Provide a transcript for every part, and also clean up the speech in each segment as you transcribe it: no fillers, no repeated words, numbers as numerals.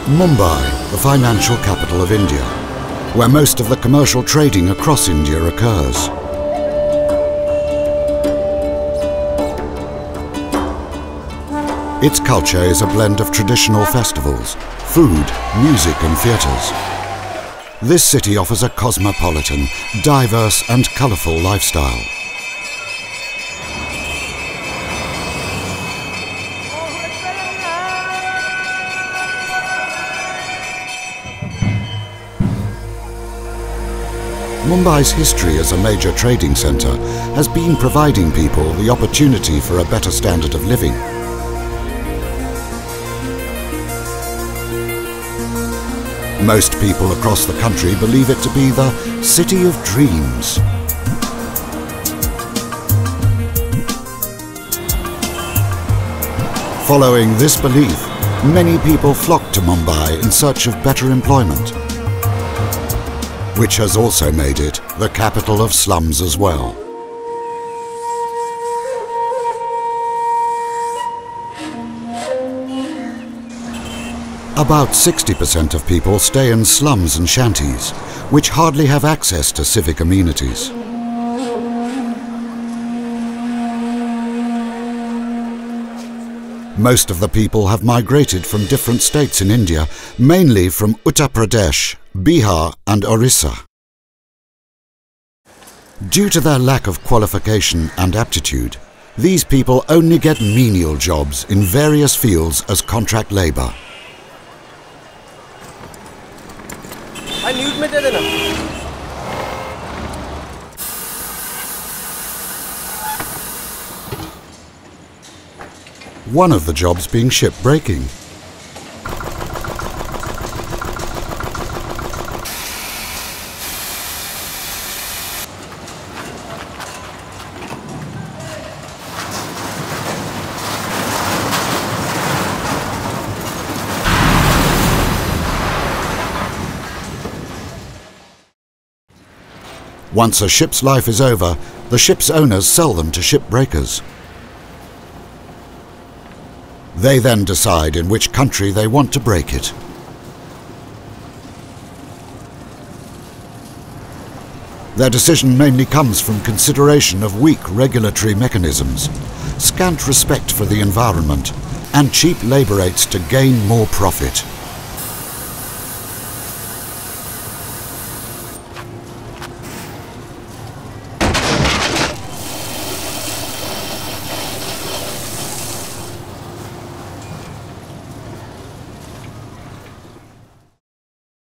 Mumbai, the financial capital of India, where most of the commercial trading across India occurs. Its culture is a blend of traditional festivals, food, music and theatres. This city offers a cosmopolitan, diverse and colourful lifestyle. Mumbai's history as a major trading centre has been providing people the opportunity for a better standard of living. Most people across the country believe it to be the city of dreams. Following this belief, many people flock to Mumbai in search of better employment, which has also made it the capital of slums as well. About 60% of people stay in slums and shanties, which hardly have access to civic amenities. Most of the people have migrated from different states in India, mainly from Uttar Pradesh, Bihar and Orissa. Due to their lack of qualification and aptitude, these people only get menial jobs in various fields as contract labour. One of the jobs being shipbreaking. Once a ship's life is over, the ship's owners sell them to shipbreakers. They then decide in which country they want to break it. Their decision mainly comes from consideration of weak regulatory mechanisms, scant respect for the environment, and cheap labour rates to gain more profit.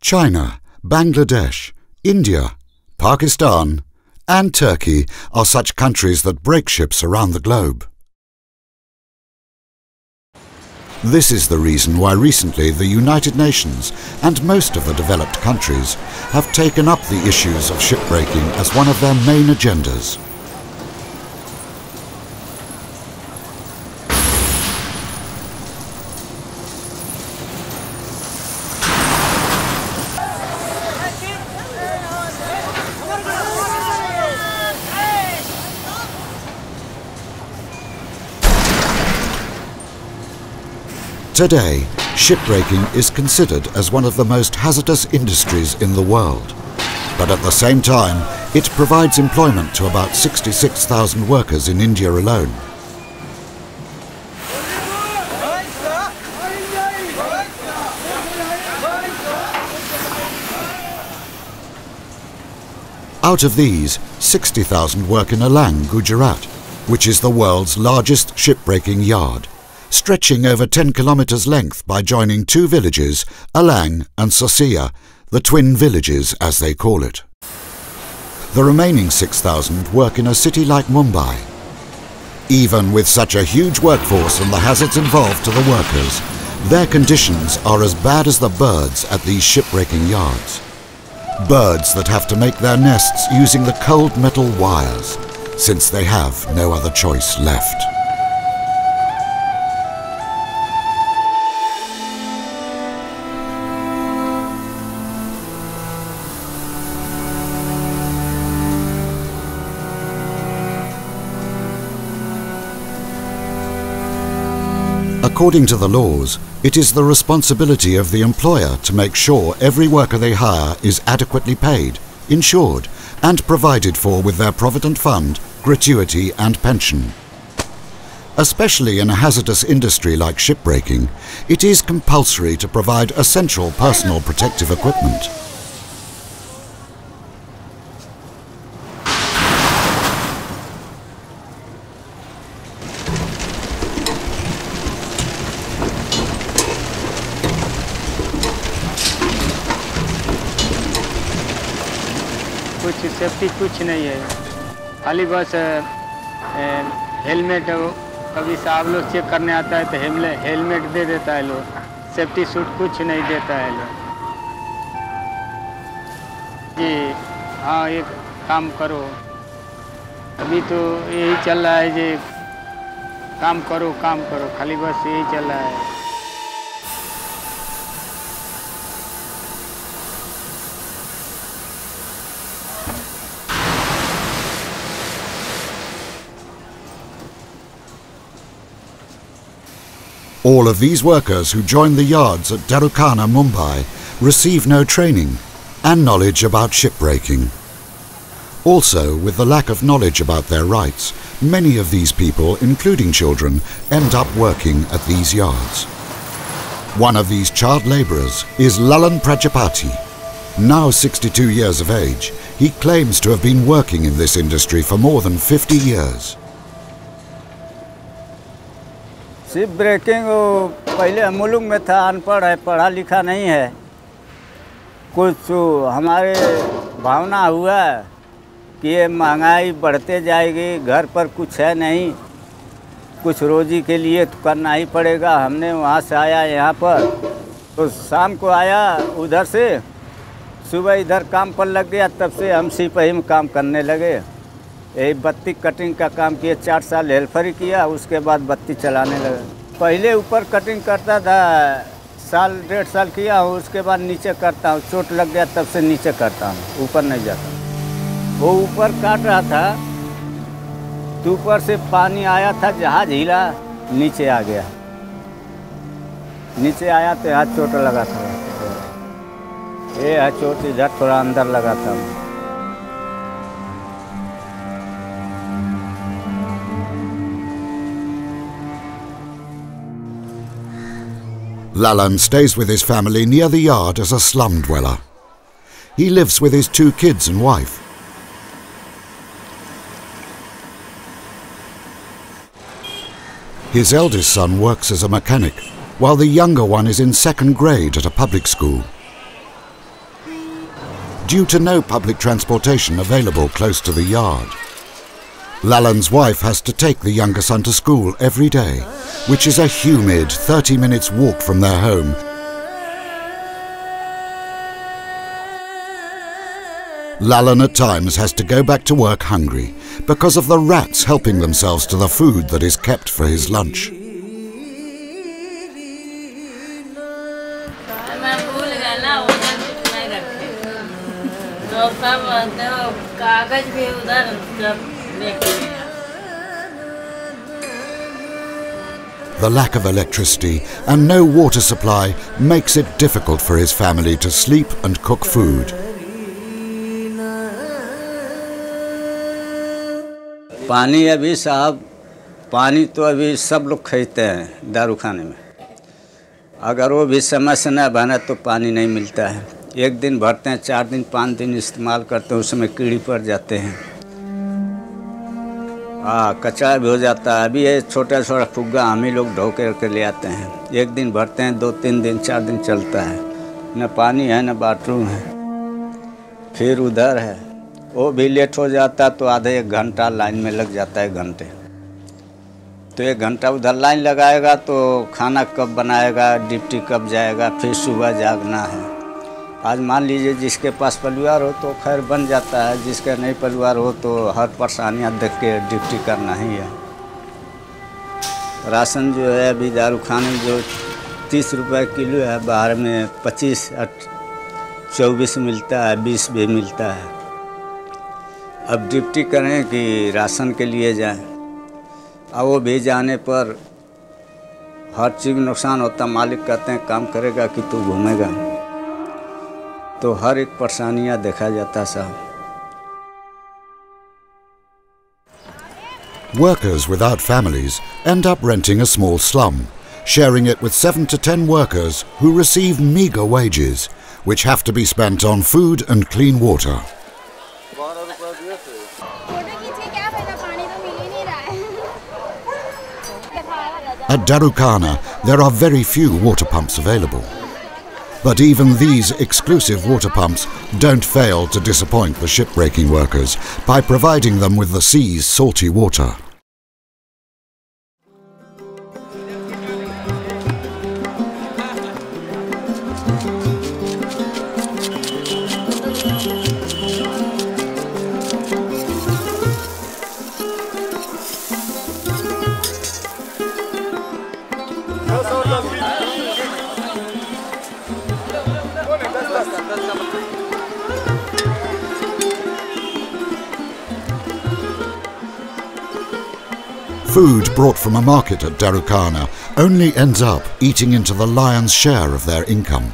China, Bangladesh, India, Pakistan and Turkey are such countries that break ships around the globe. This is the reason why recently the United Nations and most of the developed countries have taken up the issues of shipbreaking as one of their main agendas. Today, shipbreaking is considered as one of the most hazardous industries in the world. But at the same time, it provides employment to about 66,000 workers in India alone. Out of these, 60,000 work in Alang, Gujarat, which is the world's largest shipbreaking yard, stretching over 10 kilometres length by joining two villages, Alang and Sosiya, the twin villages as they call it. The remaining 6,000 work in a city like Mumbai. Even with such a huge workforce and the hazards involved to the workers, their conditions are as bad as the birds at these shipbreaking yards. Birds that have to make their nests using the cold metal wires, since they have no other choice left. According to the laws, it is the responsibility of the employer to make sure every worker they hire is adequately paid, insured, and provided for with their provident fund, gratuity and pension. Especially in a hazardous industry like shipbreaking, it is compulsory to provide essential personal protective equipment. कुछ safety कुछ नहीं है, खाली बस helmet कभी साहब लोग check करने आता है तो हेलमेट दे देता है लोग, सेफ्टी सूट कुछ नहीं देता है लोग। जी हाँ, ये काम करो, अभी तो यही चल रहा है जी, काम करो खाली बस यही चल रहा है। All of these workers who join the yards at Darukana, Mumbai, receive no training and knowledge about shipbreaking. Also, with the lack of knowledge about their rights, many of these people, including children, end up working at these yards. One of these child labourers is Lalan Prajapati. Now 62 years of age, he claims to have been working in this industry for more than 50 years. Ship breaking पहले मुल्क में था, अनपढ़ है, पढ़ा लिखा नहीं है। कुछ हमारे भावना हुआ कि ये महंगाई बढ़ते जाएगी, घर पर कुछ है नहीं, कुछ रोजी के लिए तो करना ही पड़ेगा। हमने वहाँ से आया यहाँ पर, तो शाम को आया उधर से, सुबह इधर काम पर लग गया, तब से हम सिपाही में काम करने लगे। यही बत्ती कटिंग का काम किए, 4 साल हेल्पर किया, उसके बाद बत्ती चलाने लगा। पहले ऊपर कटिंग करता था, साल 1.5 साल किया हूँ, उसके बाद नीचे करता हूँ। चोट लग गया तब से नीचे करता हूँ, ऊपर नहीं जाता। वो ऊपर काट रहा था तो ऊपर से पानी आया था, जहाज हिला, नीचे आ गया। नीचे आया तो यहाँ चोट लगा था, ये है चोट, इधर थोड़ा अंदर लगा था। Lalan stays with his family near the yard as a slum dweller. He lives with his 2 kids and wife. His eldest son works as a mechanic, while the younger one is in 2nd grade at a public school. Due to no public transportation available close to the yard, Lalan's wife has to take the younger son to school every day, which is a humid 30 minutes walk from their home. Lalan at times has to go back to work hungry because of the rats helping themselves to the food that is kept for his lunch. The lack of electricity and no water supply makes it difficult for his family to sleep and cook food. पानी अभी साहब, पानी तो अभी सब लोग खरीदते हैं दारू खाने में। अगर वो भी समय से न बना तो पानी नहीं मिलता है। एक दिन भरते हैं, 4 दिन 5 दिन इस्तेमाल करते हैं, उसमें कीड़ी पड़ जाते हैं। हाँ, कचरा भी हो जाता है। अभी ये छोटा छोटा फुग्गा हम ही लोग ढो के ले आते हैं। एक दिन भरते हैं, 2-3 दिन 4 दिन चलता है। न पानी है न बाथरूम है। फिर उधर है, वो भी लेट हो जाता तो आधे 1 घंटा लाइन में लग जाता है, घंटे। तो 1 घंटा उधर लाइन लगाएगा तो खाना कब बनाएगा, ड्यूटी कब जाएगा, फिर सुबह जागना है। आज मान लीजिए जिसके पास परिवार हो तो खैर बन जाता है, जिसका नहीं परिवार हो तो हर परेशानियाँ देख के ड्यूटी करना ही है। राशन जो है अभी दारू खाने में जो 30 रुपये किलो है, बाहर में 25-24 मिलता है, 20 भी मिलता है। अब ड्यूटी करें कि राशन के लिए जाएं, और वो भी जाने पर हर चीज़ में नुकसान होता। मालिक कहते हैं काम करेगा कि तू घूमेगा, तो हर एक परेशानियाँ देखा जाता साहब। Workers without families end up renting a small slum, sharing it with 7 to 10 workers who receive meagre wages, which have to be spent on food and clean water. At Darukana, there are very few water pumps available. But even these exclusive water pumps don't fail to disappoint the shipbreaking workers by providing them with the sea's salty water. Food brought from a market at Darukana only ends up eating into the lion's share of their income.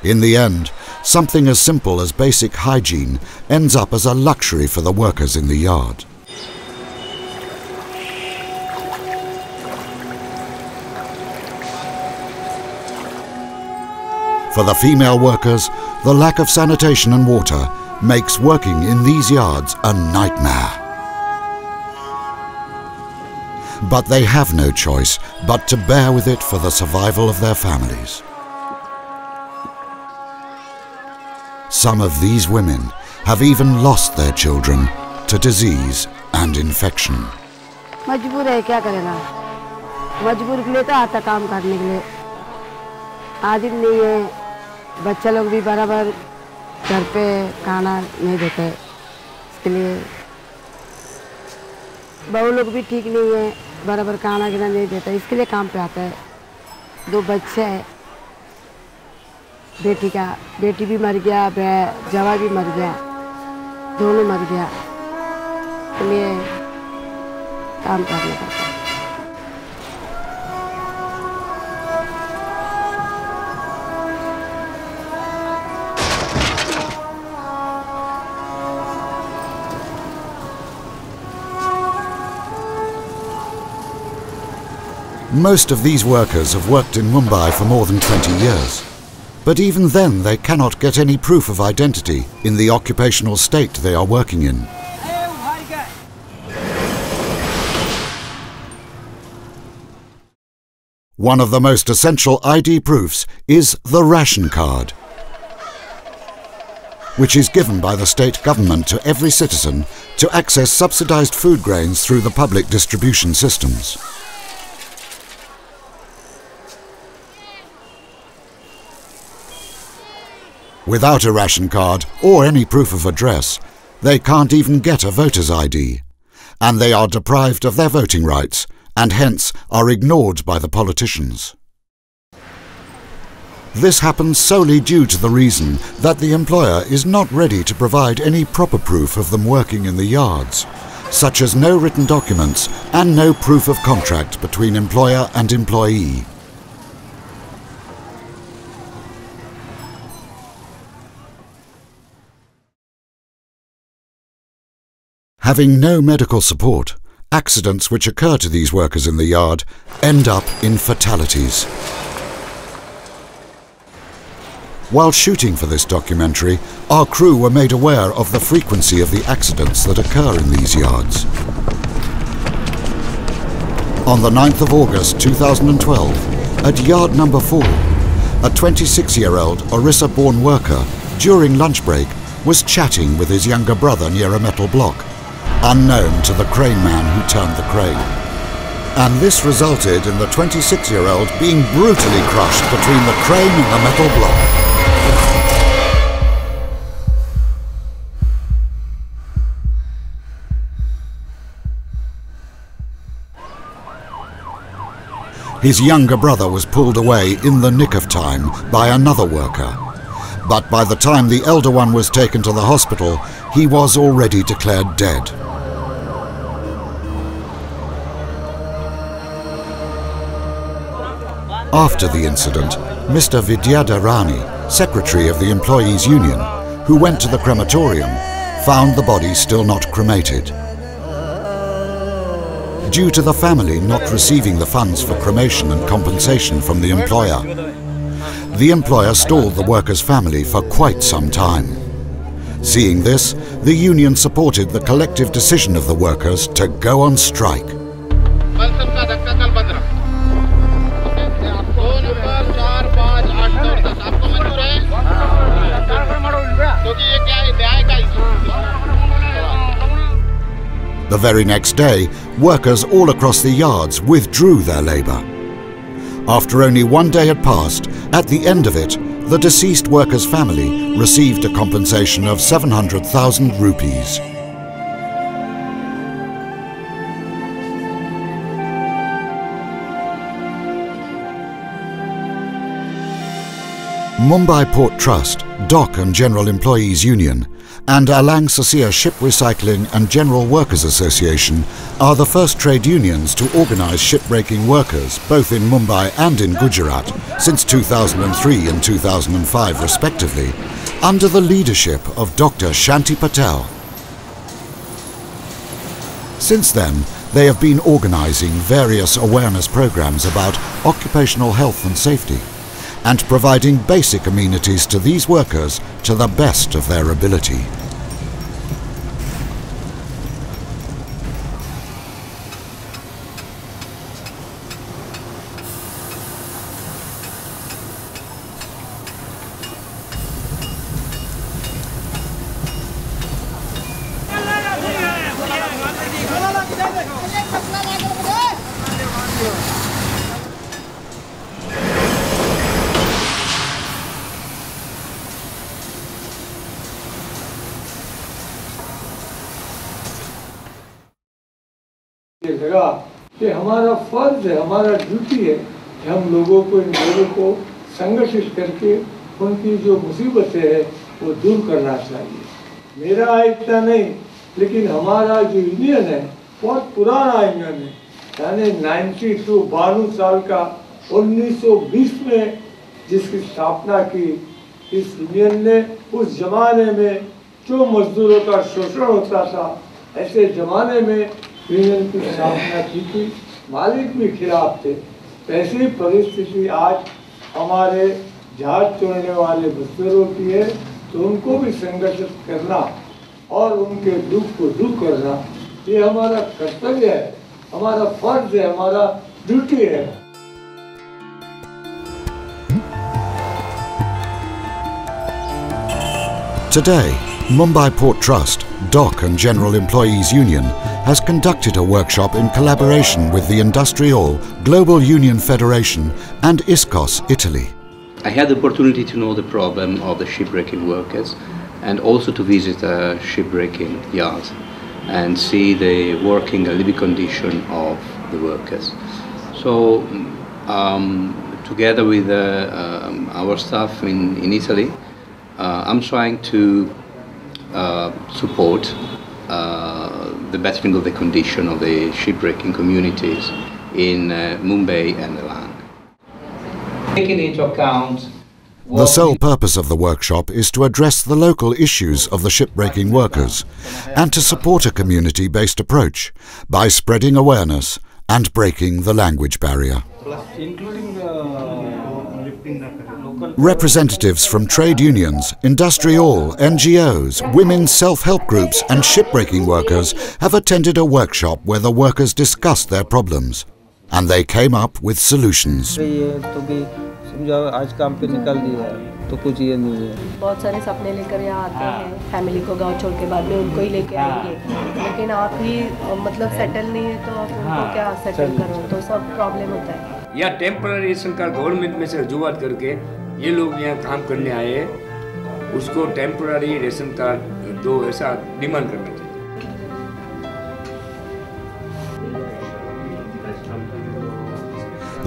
In the end, something as simple as basic hygiene ends up as a luxury for the workers in the yard. For the female workers, the lack of sanitation and water makes working in these yards a nightmare. But they have no choice but to bear with it for the survival of their families. Some of these women have even lost their children to disease and infection. मजबूर है, क्या करेगा? मजबूर के लिए तो आता काम करने के लिए। आदमी नहीं है, बच्चे लोग भी बराबर घर पे खाना नहीं देते, इसके लिए बहू लोग भी ठीक नहीं है, बराबर खाना गिना नहीं देता, इसके लिए काम पे आता है। 2 बच्चे हैं, बेटी भी मर गया, जवाई भी मर गया, दोनों मर गया, इसलिए काम करना पड़ता है। Most of these workers have worked in Mumbai for more than 20 years. But even then they cannot get any proof of identity in the occupational state they are working in. One of the most essential ID proofs is the ration card, which is given by the state government to every citizen to access subsidized food grains through the public distribution systems. Without a ration card or any proof of address, they can't even get a voter's ID, and they are deprived of their voting rights and hence are ignored by the politicians. This happens solely due to the reason that the employer is not ready to provide any proper proof of them working in the yards, such as no written documents and no proof of contract between employer and employee. Having no medical support, accidents which occur to these workers in the yard end up in fatalities. While shooting for this documentary, our crew were made aware of the frequency of the accidents that occur in these yards. On the 9th of August 2012, at yard number 4, a 26-year-old Orissa-born worker during lunch break was chatting with his younger brother near a metal block, unknown to the crane man who turned the crane. And this resulted in the 26-year-old being brutally crushed between the crane and the metal block. His younger brother was pulled away in the nick of time by another worker. But by the time the elder one was taken to the hospital, he was already declared dead. After the incident, Mr. Vidyadharani, secretary of the employees' union, who went to the crematorium, found the body still not cremated. Due to the family not receiving the funds for cremation and compensation from the employer stalled the workers' family for quite some time. Seeing this, the union supported the collective decision of the workers to go on strike. The very next day, workers all across the yards withdrew their labour. After only one day had passed, at the end of it, the deceased worker's family received a compensation of 700,000 rupees. Mumbai Port Trust, Dock and General Employees Union, and Alang Sasia Ship Recycling and General Workers Association are the first trade unions to organise shipbreaking workers both in Mumbai and in Gujarat since 2003 and 2005 respectively, under the leadership of Dr. Shanti Patel. Since then, they have been organising various awareness programmes about occupational health and safety, and providing basic amenities to these workers to the best of their ability. लगा कि हमारा फर्ज है, हमारा duty है कि हम लोगों को, इन लोगों को संगठित करके उनकी जो मुसीबतें हैं वो दूर करना चाहिए। मेरा इतना नहीं, लेकिन हमारा जो यूनियन है बहुत पुराना यूनियन है, यानी 92 साल का 1920 में जिसकी स्थापना की इस यूनियन ने। उस जमाने में जो मजदूरों का शोषण होता था, ऐसे जमाने में यूनियन की स्थापना की थी। मालिक भी खिलाफ थे। ऐसी परिस्थिति आज हमारे जहाज चोरने वाले मजदूरों की है, तो उनको भी संगठित करना और उनके दुख को दूर करना ये हमारा कर्तव्य है, हमारा फर्ज है, हमारा ड्यूटी है। Today, Mumbai Port Trust, Dock and General Employees Union has conducted a workshop in collaboration with the Industrial, Global Union Federation and ISCOS, Italy. I had the opportunity to know the problem of the shipbreaking workers and also to visit a shipbreaking yard and see the working and living condition of the workers. So together with our staff in Italy, I'm trying to support the bettering of the condition of the shipbreaking communities in Mumbai and Alang. Taking into account the sole purpose of the workshop is to address the local issues of the shipbreaking workers and to support a community-based approach by spreading awareness and breaking the language barrier. Representatives from trade unions, industrial, NGOs, women's self-help groups and shipbreaking workers have attended a workshop where the workers discussed their problems and they came up with solutions. आज काम पे निकल दिया तो कुछ ये नहीं है। बहुत सारे सपने लेकर यहाँ आते हैं, फैमिली को गांव छोड़ के बाद में उनको ही लेके आएंगे, लेकिन आप ही मतलब सेटल नहीं है तो आप उनको क्या सेटल करो, तो सब प्रॉब्लम होता है। या टेम्पररी रेशन कार्ड गवर्नमेंट में से रजूआत करके ये लोग यहाँ काम करने आए हैं, उसको टेम्पररी रेशन कार्ड दो, ऐसा डिमांड करना चाहिए।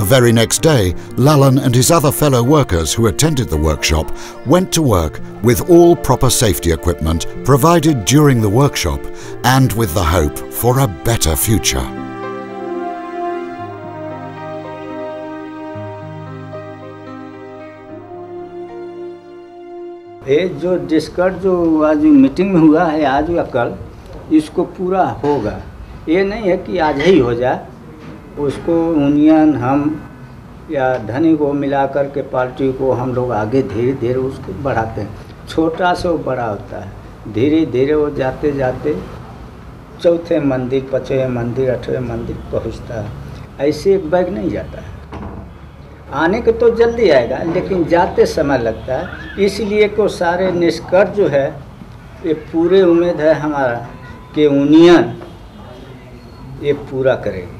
The very next day, Lalan and his other fellow workers who attended the workshop went to work with all proper safety equipment provided during the workshop and with the hope for a better future. ये जो discuss जो आज meeting में हुआ है आज या कल, इसको पूरा होगा। ये नहीं है कि आज ही हो जाए, उसको यूनियन हम या धनी को मिला कर के पार्टी को हम लोग आगे धीरे धीरे उसको बढ़ाते हैं। छोटा से वो बड़ा होता है, धीरे धीरे वो जाते जाते चौथे मंदिर, पाँचवें मंदिर, 8वें मंदिर पहुंचता है। ऐसे एक बैग नहीं जाता है। आने के तो जल्दी आएगा, लेकिन जाते समय लगता है। इसलिए को सारे निष्कर्ष जो है ये पूरे उम्मीद है हमारा कि यूनियन ये पूरा करेगी।